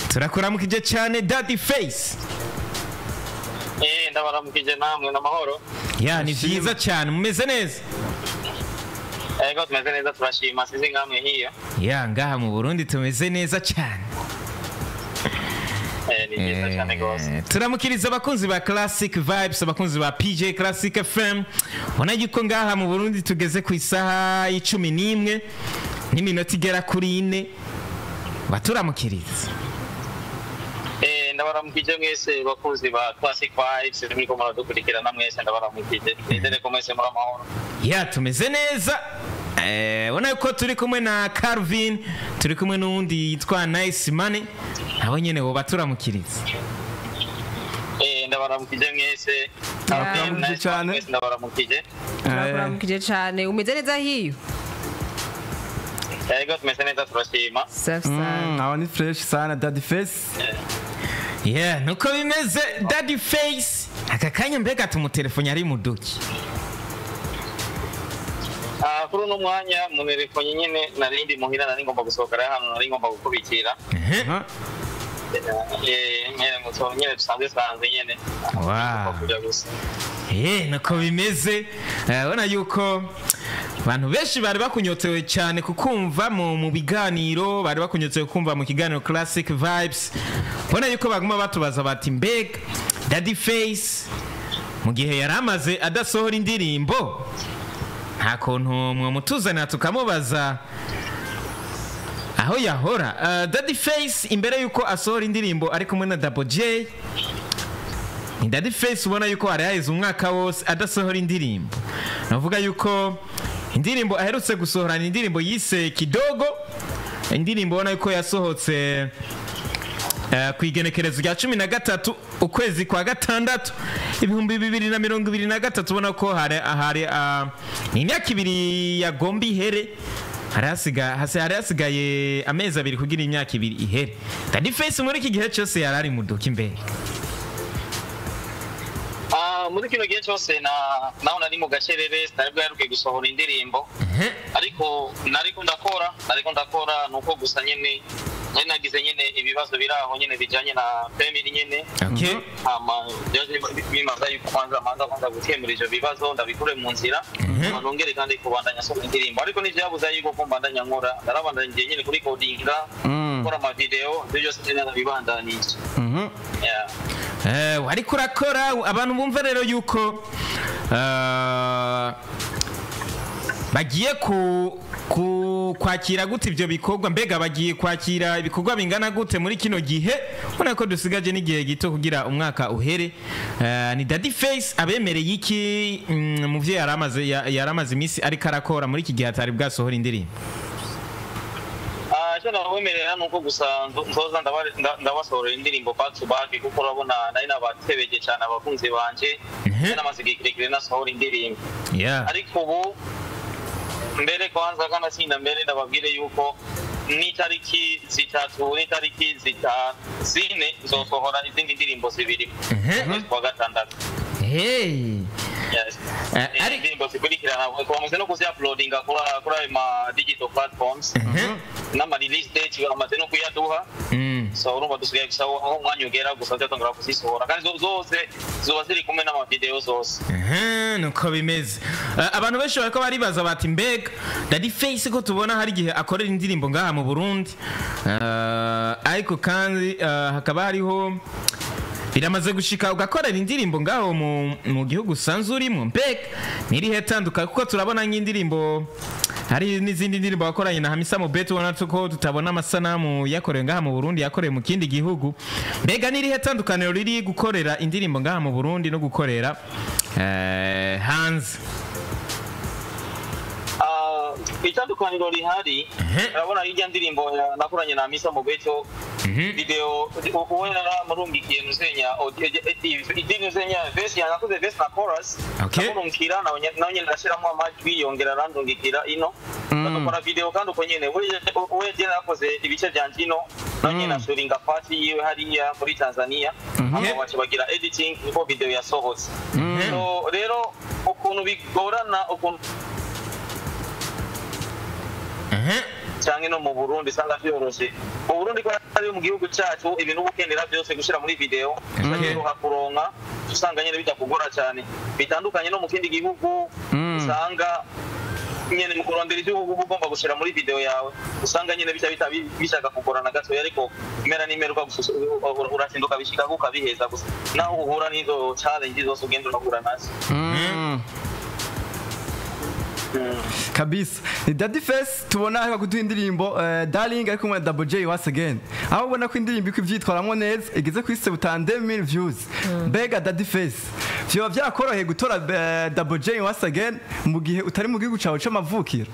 Turakuramukije cyane Daddy Face. Ndabaramukije namwe n'amahoro. Ya ni byiza cyane mumeze neza. Ego tumeze neza turashima sizi ngamwe hiyo. Ya ngaha mu Burundi tumeze neza cyane. Ni byiza cyane gose. Turamukiriza abakunzi ba Classic Vibes, abakunzi ba PJ Classic FM. Bona yuko ngaha mu Burundi tugeze ku isaha y'11 n'iminota igera kuri 4. Baturamukiriza. Ndabaramukije mwese bakunzi ba Classic Vibes muriko muradukurikirana mwese ndabaramukije. Nizere ko mwese muri amahoro. Ya tumeze neza. Bona yuko turi kumwe na Calvin, turi kumwe n'undi yitwa Nice Money. Abo nyene bo baturamukiriza. Ndabaramukije mwese. Ndabaramukije cyane. Ndabaramukije. Ndabaramukije cyane. Umeze neza hiyo? Ego tumeze neza turashima. Aho ni fresh sana Daddy Face. Yeah, nuko bimeze Daddy Face. Aka kanya mbega tumutelefone ari muduki. Kuri uno mwanya mu telefone nyine narindi muhira nari ngomba gusohokera hano nari ngomba gukubikira. Nyene muto nyene dusanzwe nyene. Wow. Nuko bimeze. Ubona yuko abantu benshi bari bakunyotewe cyane kukumva mu biganiro, bari bakunyotewe kumva mu kiganiro Classic Vibes. Ubona yuko baguma batubaza bati mbega Daddy Face mu gihe yaramaze adasohora indirimbo nta kuntu mwamutuzanira tukamubaza aho yahora. Daddy Face imbere yuko asohora indirimbo ari kumwe na Double J, ni Daddy Face ubona yuko ari yaheze umwaka wose adasohora indirimbo. Navuga yuko indirimbo aherutse gusohora ni indirimbo yise Kidogo, indirimbo ubona yuko yasohotse ku igenekerezo rya 13 ukwezi kwa gatandatu 2023. ubona ko hari imyaka 2 yagomba ihere, hari hasigaye amezi 2 kugira imyaka 2 ihere. Daddy Face muri iki gihe cyose yarari mu duka imbere. Muri kino gihe cyose naho nari mu gacerere nari bwaruke gusohora indirimbo, ariko nariko ndakora nuko gusa nyene nagize nyene ibibazo biraho nyene bijanye na family nyene. Okay. Byaje bimaza yuko kwanza gukemura ivyo bibazo ndabikure mu nzira, nongere kandi kubandanya sohora indirimbo, ariko nivyabuza yuko kumbandanya nkora narabandanya nyene kuri codinga, gukora ama video byose nyene nabibandanije. Ariko urakora abantu bumva rero yuko bagiye kwakira gute ibyo bikorwa, mbega bagiye kwakira ibikorwa bingana gute muri kino gihe ubona ko dusigaje n'igihe gito kugira umwaka uhere. Ni Daddy Face abemereye iki mu byo yaramaze iminsi ariko arakora muri iki gihe atari bwasohora indirimbo? Cyane nawemerera nuko gusa nzoza ndabasohora indirimbo back to back, kuko urabona nari nabatebeje cyane abakunzi banje n'amaze kirekire nasohora indirimbo. Ariko ubu mbere kwanza kana sinda mbere ndababwire yuko ni tariki 3 ni tariki 4 nzosohora izindi ndirimbo 2 kwa gatandatu. Yes. Indirimbo zikurikirana kwamaze no kuziuploadinga kuri ma digital platforms. Nama release date bamaze no kuyaduha. So urumva dusigaye gusa aho umwanya ugera gusa cyatangura kuzisohora kandi zose zoba ziri kumwe n'ama video zose. Nuko bimeze. Abantu benshi bariko baribaza bati mbega Daddy Face ko tubona hari gihe akorera indirimbo ngaha mu Burundi, ariko kandi hakaba hariho biramaze gushika ugakorera indirimbo ngaho mu gihugu sanzu urimo, mbega nirihe tanduka kuko turabona nk'indirimbo hari n'izindi ndirimbo bakoranye na Hamisa Mobeto, ubona ko tutabona amasanamu yakorewe ngaha mu Burundi yakorewe mu kindi gihugu. Mbega nirihe tandukaniro riri gukorera indirimbo ngaha mu Burundi no gukorera hanze? Itandukaniro rihari, urabona irya ndirimbo nakoranye na Hamisa Mobeto video uwera murungikiye nuzenya nuzenya verse yanakoze verse na chorus, murungikira nawe nyene ndashiramo amajwi yongera randungikira ino bakora video kandi uko nyene we je nakoze ibice byanje ino nawe nyene ashuringa party yiwe hariya muri Tanzania, abo bace bagira editing niko video yasohotse. So rero ukuntu bigorana ukuntu cyangwa no mu Burundi usanga byoroshye mu Burundi ko ari mu gihugu cyacu ibintu ukenera byose gushira muri video ushaka kuronka usanga nyine bitakugora cyane bitandukanye no mu kindi gihugu usanga nyene mu kurondera ibyo ugomba gushira muri video yawe usanga nyine bishaka kugorana gato ariko imera n'imeruka uratinduka bishika ukabiheza gusa naho uhura n'izo challenge zose ugenda urahura nazo kabisa ni Daddy Face tubona ariko kuduha indirimbo Darling ariko kumwe na Double J once again aho ubona ko indirimbo iko ivyitwaramwo neza igeze kuri 70,000 views mbega Daddy Face vyo byakoroheye gutora Double J once again mu gihe utari mu gihugu cawe c'amavukiro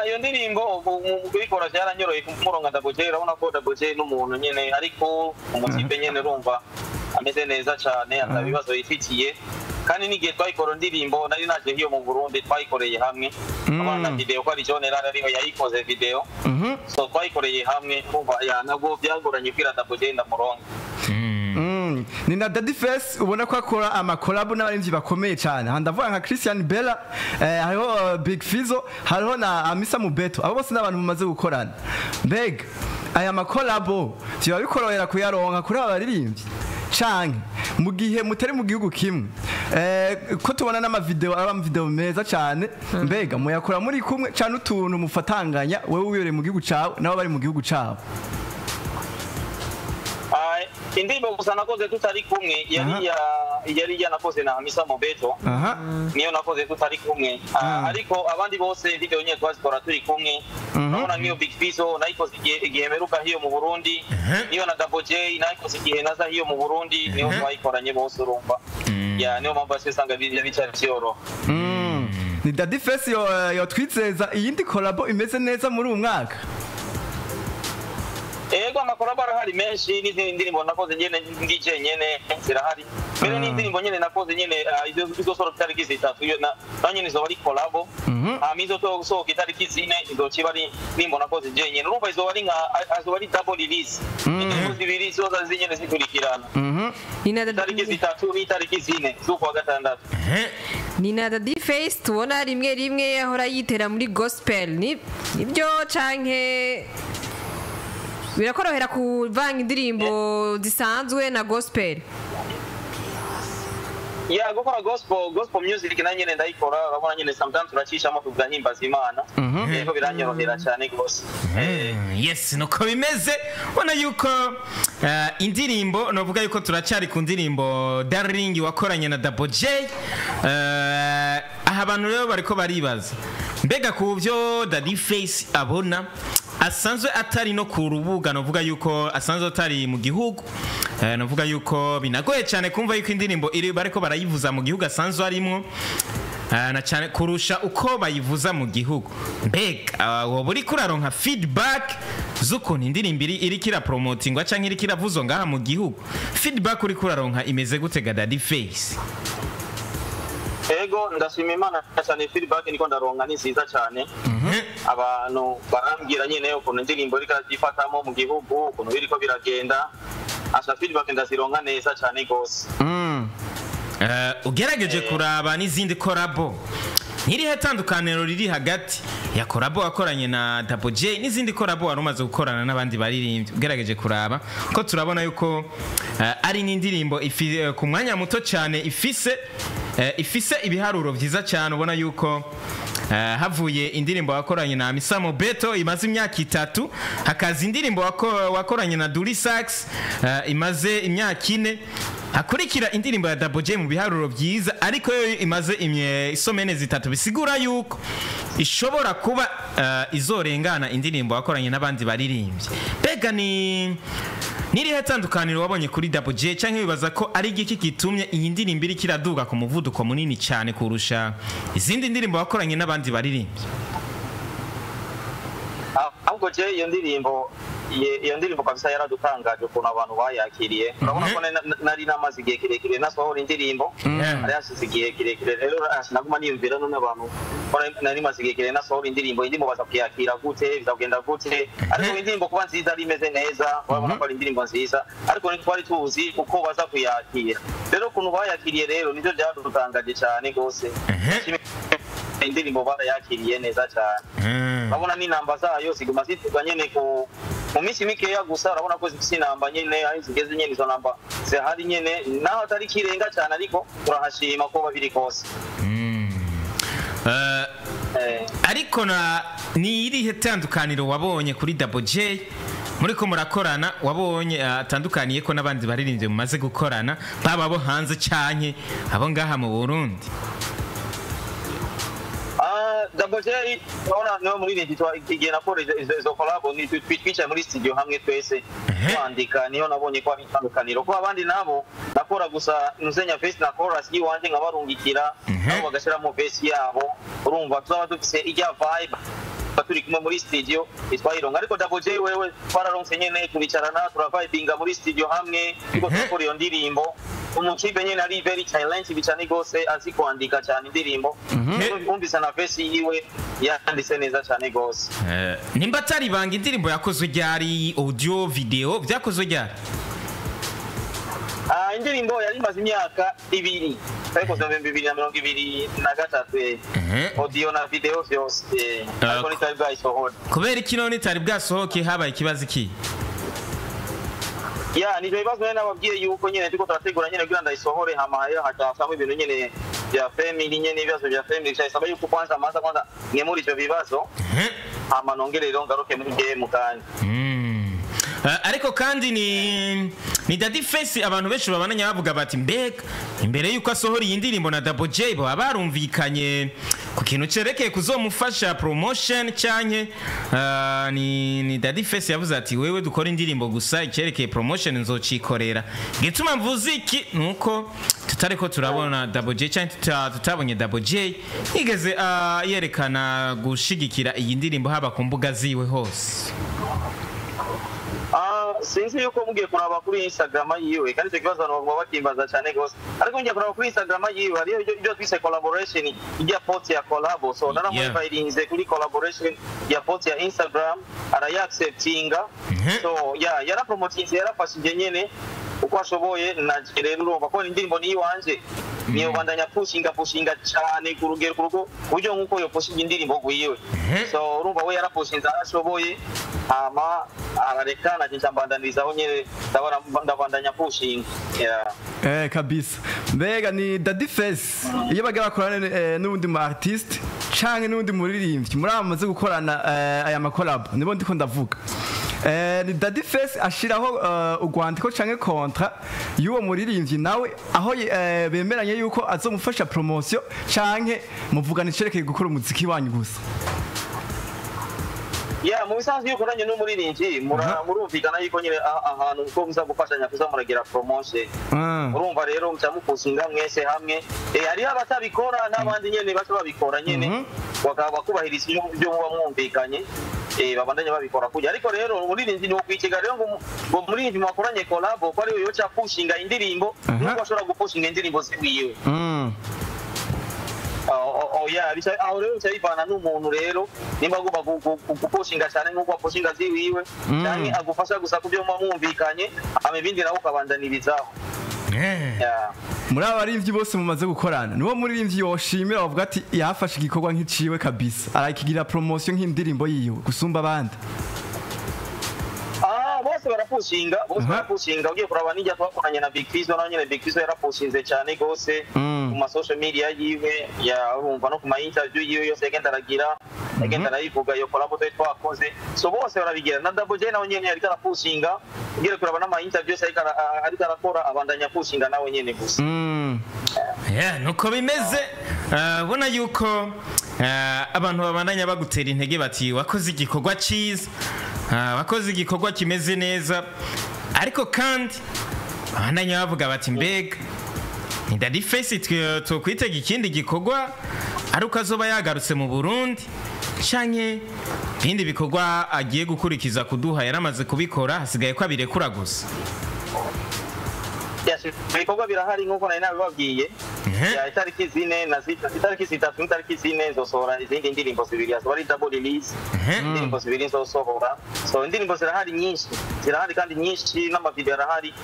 iyo ndirimbo kubikora byaranyoroye kumuronga Double J urabona ko Double J n'umuntu nyene ariko umutipe nyene urumva ameze neza cyane atabibazo yifitiye kandi n'igihe twayikora indirimbo nari naje hiyo mu Burundi twayikoreye hamwe abana video ko ari John Erara ariho yayikoze video so twayikoreye hamwe umva nabwo byagoranye kwira Double J ndamuronga ni na Daddy Face ubona ko akora amakolabo n'abarimvyi bakomeye cyane handavuga nka Christian Bella hariho Big Fizzo hariho na Amisa Mubeto abo bose n'abantu mumaze gukorana mbega aya makolabo tiba bikorohera kuyaronka kuri abaririmbyi canke mu gihe mutari mu gihugu kimwe ko tubona n'amavideo video meza cyane mbega muyakora muri kumwe cyane utuntu mufatanganya wewe wiyore mu gihugu cawe nabo bari mu gihugu cabo indirimbo gusa nakoze tutari kumwe yari nakoze na Hamisa Mobeto niyo nakoze tutari kumwe ariko abandi bose video nye twazikora turi kumwe naona niyo Big Fizzo nayikoze igihe meruka hiyo mu Burundi niyo na Double J nayikoze igihe naza hiyo mu Burundi niyo twayikoranye bose urumva niyo mpamvu asanga bicara byoro ni Daddy Face yo twizeza iyindi collabo imeze neza muri uyu mwaka ego amakolabo arahari menshi n'izindi ndirimbo nakoze nyene ndije nyene zirahari mbere n'indirimbo nyene nakoze nyene izo soro tariki zitatu yo na nyene zo bari kolabo amizo to so kitariki zine izo kibari nimbo nakoze je nyene urumva izo bari nka azo bari double release indirimbo zibiri zo nyene zikurikirana Nina tariki zitatu ni tariki zine z'ukwa gatandatu Nina Daddy Face tubona rimwe ahora yitera muri gospel nibyo canke birakorohera kuvanga indirimbo zisanzwe na gospel gukora gospel music na nyene ndayikora urabona nyene sometimes turacishamo tugahimbaza Imana yego biranyorohera cyane gose yes nuko bimeze ubona yuko indirimbo novuga yuko turacyari ku ndirimbo Darling wakoranye na Double J aha abantu rero bariko baribaza mbega ku byo Daddy Face abona asanzwe atari no ku rubuga novuga yuko asanzwe atari mu gihugu novuga yuko binagoye cyane kumva yuko indirimbo iri bariko barayivuza mu gihugu asanzwe arimo na cyane kurusha uko bayivuza mu gihugu mbega wowe uri kuraronka feedback z'ukuntu indirimbo iri kira promotingwa cyangwa iri kiravuzwa ngaha mu gihugu feedback uri kuraronka imeze gute ga Daddy Face ego ndashima Imana cyane feedback niko ndaronka ni nziza cyane abantu barambwira nyene ukuntu indirimbo iri kazifatamo mu gihugu ukuntu biriko biragenda asa feedback ndazironka neza cyane gose ugerageje kuraba n'izindi collabo Nirihe tandukaniro riri hagati ya collabo wakoranye na Double J n'izindi collabo warumaze gukorana n'abandi baririmbyi ugerageje kuraba ko turabona yuko ari n'indirimbo ku mwanya muto cyane ifise ibiharuro byiza cyane ubona yuko havuye indirimbo wakoranye na Hamisa Mobeto imaze imyaka 3 hakaza indirimbo wakoranye na Dully Sax imaze imyaka 4 hakurikira indirimbo ya Double J mu biharuro byiza ariko yo imaze isomene zitatu bisigura yuko ishobora kuba izorengana indirimbo wakoranye n'abandi baririmbyi bega nirihe tandukaniro wabonye kuri Double J canke bibaza ko ari igiki gitumye iyi ndirimbo iri kiraduga ku muvuduko munini cyane kurusha izindi ndirimbo wakoranye n'abandi baririmbyi ahubwo je iyo ndirimbo kabisa yaradutangaje ukuntu abantu bayakiriye urabona ko nari namaze igihe kirekire nasohora indirimbo ari hasize igihe kirekire rero naguma niyumvira none abantu nari maze igihe kirekire nasohora indirimbo baza kuyakira gute bizagenda gute ariko indirimbo kuba nziza ari imeze neza urabona ko ari indirimbo nziza ariko twari tuzi uko baza kuyakira rero ukuntu bayakiriye rero nivyo byadutangaje cyane gose indirimbo barayakiriye neza cyane urabona n'inamba zayo ziguma zituga nyene ku mu minsi mikeya gusa urabona ko zifite inamba nyene aho zigeze nyene izo namba zihari nyene naho atari kirenga cyane ariko turahashima ko babiri kose ariko ni irihe tandukaniro wabonye kuri Double J muri ko murakorana wabonye atandukaniye ko n'abandi baririmbye mumaze gukorana baba bo hanze canke abo ngaha mu Burundi? Double J urabona no muri leta twagiye nakora izo collab ni twicaye muri studio hamwe twese twandika niyo nabonye ko ari tandukaniro ko abandi nabo nakora gusa nuzenya face na chorus yiwanje nkabarungikira abo bagashiramo face yabo urumva tuzaba dufise ijya vibe turi kumwe muri studio itwayironga ariko Double J wewe twararonse nyene tubicarana turavibinga muri studio hamwe iko tukora iyo ndirimbo umukibe nyene ari very silent bicane gose azi kwandika cyane indirimbo umvise na face yiwe yanditse neza cyane gose nimba atari banga indirimbo yakozwe ryari audio video byakozwe ryari? Indirimbo yari imaze imyaka 2 twakoze mu 2023 audio na video vyose ariko nitari bwayisohoka. Kubera ikino nitari bwasohoke habaye ikibazo iki? Nivyo bibazo nababwiye yuko nyene turiko turategura nyene kugira ndayisohore hamaye hatasamwe ibintu nyene bya family nyene ibibazo bya family cyasaba yuko kwanza ngemura ivyo bibazo hama nongere rero ngaruke muri game kandi ariko kandi ni Daddy Face abantu benshi babananya bavuga bati mbega imbere yuko asohora iyi ndirimbo na Double J bo barumvikanye ku kintu cerekeye kuzomufasha promotion cyanke ni Daddy Face yavuze ati wewe dukora indirimbo gusa ikerekeye promotion nzocikorera gituma mvuze iki nuko tutareko turabona Double J cyanke tutabonye Double J igeze yerekana gushigikira iyi ndirimbo haba ku mbuga ziwe hose. Sinzi yuko mugiye kuraba kuri Instagram yiwe kandi icyo kibazo abantu bakimbaza cyane gose ariko ngiye kuraba kuri Instagram yiwe hariyo ibyo twise collaboration ijya post ya collab so naramufayirinze kuri collaboration ya post ya Instagram arayacceptinga so yarapromotinze yarafashije nyene uko ashoboye naje rero urumva ko indirimbo ni iwanje niyo bandanya pushinga cyane ku rugero kurugo buryo nkuko yo pushinga indirimbo gwiwe so urumva we yarapushinze arashoboye ama ararekana cyambandanizaho nyene ndabandanya pushinga kabisa mbega ni Daddy Face iyo baga bakorana n'undi mu artist canke n'undi muririmbyi muri amaze gukorana aya makolab nibo ndiko ndavuga ni Daddy Face ashiraho urwandiko canke kontra y'uwo muririmbyi nawe aho bemeranye yuko azomufasha promotion canke muvugana icerekeye gukora umuziki wanyu gusa? Mu bisanzwe yuko nanye n'umuririmbyi murumvikana yuko nyine ahantu ko muza gufashanya kuzamuragira promotion urumva rero mcamupushinga mwese hamwe ari abatabikora n'abandi nyene bato babikora nyene bakubahiriza ibyo muba mwumvikanye babandanye babikora kujya ariko rero umuririmbyi ni ukwikiga rero ngo muririmbyi mwakoranye collab ko ari yo cya pushinga indirimbo nuko ashobora gupushinga indirimbo ziwiwe aho rero cyayivana n'umuntu rero nimba agomba gupushinga cyane nk'uko apushinga ziwiwe cyane agufasha gusa kubyo mwumvikanye ibindi nawe ukabandanirizaho. Muri abaririmbyi bose mumaze gukorana niwo muririmbyi yoshimira bavuga ati yafashe igikorwa nk'iciwe kabisa arakigira promotion nk'indirimbo yiwe gusumba abandi? Bose barapushinga ugiye kuraba n'ijya twakoranye na Big Fizzo naho nyene Big Fizzo yarapushinze cyane gose ku ma social media yiwe urumva no ku ma interview yiwe yose agenda aragira agenda arayivuga iyo collab twakoze so bose barabigira na Double J naho nyene ariko arapushinga ugiye kuraba n'ama interview yose ariko arakora abandanya pushinga nawe nyene gusa. Nuko bimeze bona yuko abantu babandanya bagutera intege bati wakoze igikorwa cyiza wakoze igikorwa kimeze neza ariko kandi abandanya bavuga bati mbega ni Daddy Face twokwitega ikindi gikorwa ari uko azoba yagarutse mu Burundi canke ibindi bikorwa agiye gukurikiza kuduha yaramaze kubikora hasigaye ko abirekura gusa? Ibikorwa birahari nk'uko nari nabibabwiye itariki 4 na 6 itariki 3 itariki 4 nzosohora izindi ndirimbo zibiri azoba ari double release indirimbo zibiri nzosohora so indirimbo zirahari nyinshi kandi nyinshi n'amavideo arahari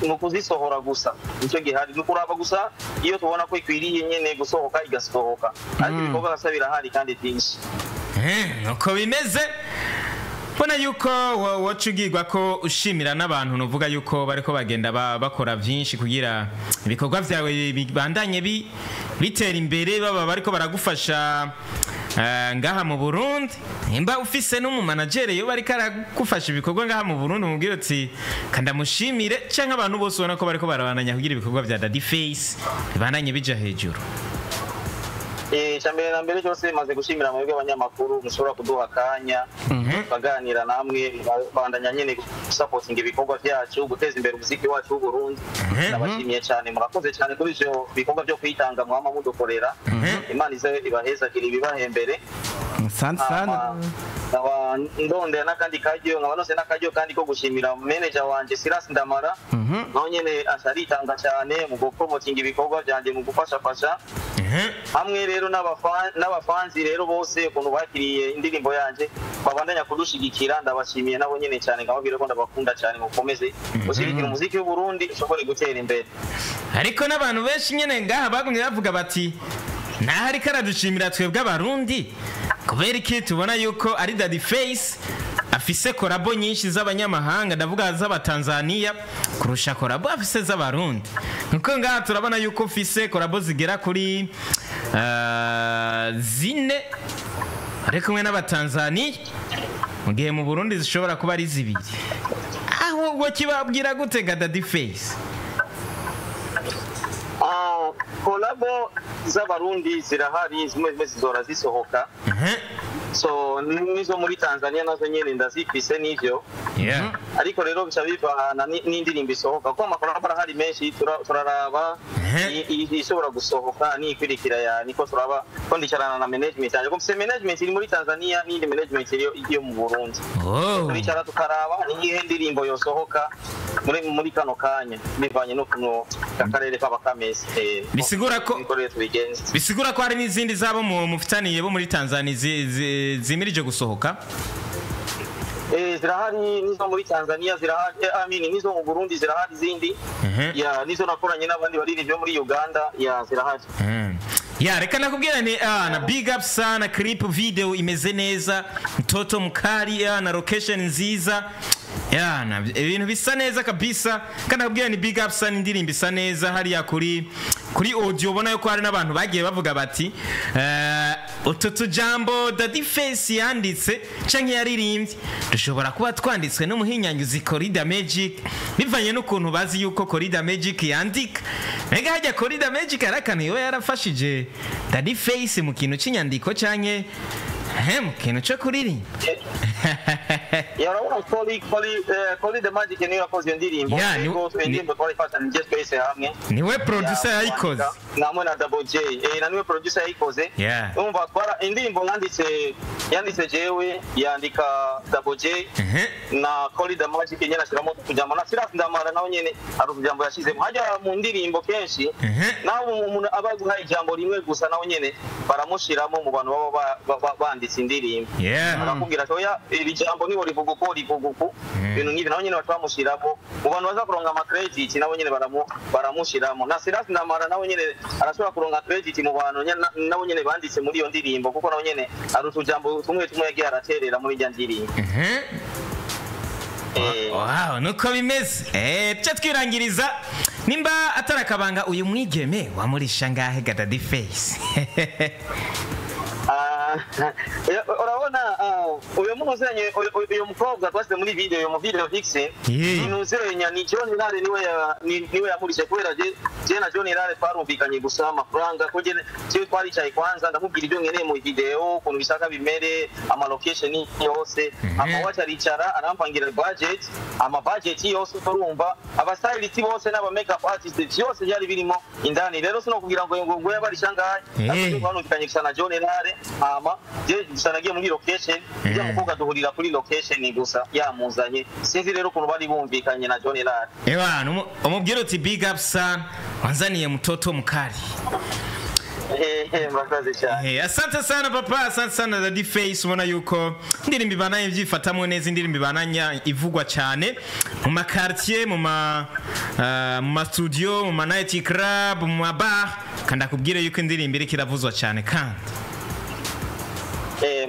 nukuzisohora gusa nicyo gihari nukuraba gusa iyo tubona ko ikwiriye nyene gusohoka igasohoka ariko ibikorwa gasa birahari kandi byinshi nuko bimeze mbona yuko wacugirwa ko ushimira n'abantu nuvuga yuko bariko bagenda bakora byinshi kugira ibikorwa byawe bibandanye bitera imbere baba bariko baragufasha ngaha mu Burundi nimba ufise n'umumanagere yo bariko aragufasha ibikorwa ngaha mu Burundi mubwira uti kandamushimire canke abantu bose ubona ko bariko barabandanya kugira ibikorwa bya Daddy Face bibandanye bija hejuru. Chambere na mbere cyose maze gushimira mu bw'abanyamakuru mushobora kuduha akanya baganira namwe bandanya nyene supporting ibikorwa byacu guteza imbere umuziki wacu w'u Burundi nabashimiye cyane murakoze cyane kuri ivyo bikorwa byo kwitanga mwama mudukorera Imana ize ibahezagire ibibahembere sana ndonde nakandi kajyo nkabanose nakajyo kandi ko gushimira manager wanje Silas Ndamara naho nyene asaritanga cyane mu promoting ibikorwa byanje mu gufasha hamwe rero n'abafanzi rero bose ukuntu bakiriye indirimbo yanje babandanya kudushigikira ndabashimiye nabo nyene cyane ngababwire ko ndabakunda cyane mukomeze ushigikira umuziki w'u Burundi ushobore gutera imbere ariko n'abantu benshi nyene ngaha bagumye bavuga bati nahari karadushimira twebwe abarundi kubera iki tubona yuko ari Daddy Face afise korabo nyinshi z'abanyamahanga ndavuga z'abatanzania kurusha korabo afise z'abarundi nuko ngaha turabona yuko afise korabo zigera kuri zine ari kumwe n'abatanzania mu gihe mu Burundi zishobora kuba ari zibiri aho ngo kibabwira gutega Daddy Face kolabo z'abarundi zirahari zimwe zizora zisohoka so nizo muri Tanzania nazo nyene ndazifise n'ivyo ariko rero bica bivana n'indirimbo isohoka kuko amakorabo arahari menshi turaraba ishobora gusohoka n'ikwirikira ya niko turaba ko ndicarana na management yanjye ko management iri muri Tanzania n'indi management iyo mu Burundi turicara tukaraba n'igihe indirimbo yosohoka muri kano kanya bivanye no kuno akarere kaba kameze bisigura ko hari n'izindi zabo mufitaniye bo muri Tanzania zimirije gusohoka zirahari nizo muri Tanzania zirahari nizo mu Burundi zirahari zindi ya nizo nakoranye n'abandi baririmbyi bo muri Uganda ya zirahari reka nakubwira ni na big up sana clip video imeze neza mtoto mkali na location nziza na ibintu bisa neza kabisa kandi nakubwira ni big up sana indirimbo isa neza hariya kuri audio ubona yuko hari n'abantu bagiye bavuga bati utu jambo Daddy Face yanditse canke yaririmbye dushobora kuba twanditswe n'umuhinyanyuzi Corida Magic bivanye n'ukuntu bazi yuko Corida Magic yandika mega hajya Corida Magic arakana yo yarafashije Daddy Face mu kintu cy'inyandiko canke mu kintu cyo kuririmba urabona Koli the Magic niyo yakoze indirimbo indirimbo twayifasha ni Just Face hamwe niwe producer yayikoze namwe na Double J na niwe producer yayikoze umva twara indirimbo yanditse jewe yandika Double J na Koli the Magic nyene ashiramo kujama na Silas Ndamara naho nyene ari kujambo yashizemo hajya mu ndirimbo kenshi naho umuntu abaguha ijambo rimwe gusa naho nyene baramushiramo mu bantu baba banditse indirimbo barakubwira ati oya iri jambo niho rivuga uko ibintu nk'ibi naho nyene batamushiramo mu bantu baza kuronga ama credit naho nyene baramushiramo na Silas Ndamara naho nyene arashobora kuronga credit mu bantu naho nyene banditse muri iyo ndirimbo kuko naho nyene ari utujambo tumwe yagiye araterera muri iyo ndirimbo wow nuko bimeze cyo twirangiriza nimba atarakabanga uyu mwigeme wamurisha ngahe Daddy Face urabona uyu muzanye uyu mukobwa twase muri video yo mu video vixen inuzenya ni John Lare niwe yamurishe kubera je na John Lare twarumvikanye gusa amafaranga ko je twaricaye kwanza ndamubwira ibyo nkeneye mu video ukuntu bisaka bimere ama location yose amawacha ricara arampangira budget ama budget yose urumva aba stylist bose n'aba makeup artist yose yari birimo indani rero sino kugira ngo yabarisha ngahe twarumvikanye gusa na John Lare je sanagiye muri location ya mukobwa duhurira kuri location gusa yamuzanye sinzi rero ukuntu bari bumvikanye na John Lare umubwira uti big up son wanzaniye mtoto mkali mbazaze cyane asante sana papa asante sana Daddy Face ubona yuko indirimbo ibanaye byifatamo neza, indirimbo ibananya ivugwa cyane mu makartier, mu ma studio, mu night club, mu bar, kandi akubwire yuko indirimbo iri kiravuzwa cyane kandi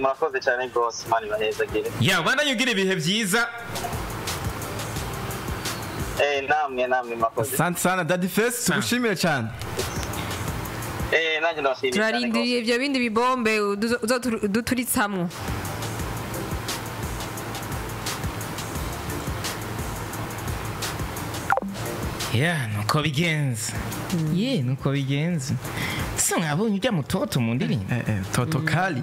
murakoze cyane rwose, mani banezagire. Bananye ugira ibihe byiza. Namwe murakoze. Asante sana Daddy Face, tugushimire cyane. Nanjye ndabashimiye cyane. Turarindiriye ibyo bindi bibombe duturitsamwo. Nuko bigenze. Nuko bigenze. Mwabonye ujya mutoto mu ndirimbo? Toto Kali.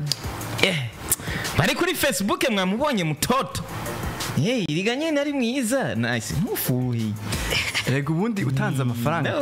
Bari kuri Facebook mwamubonye mutoto. Riganye nari mwiza. Nice. Mufuhi. Rega ubundi utanze amafaranga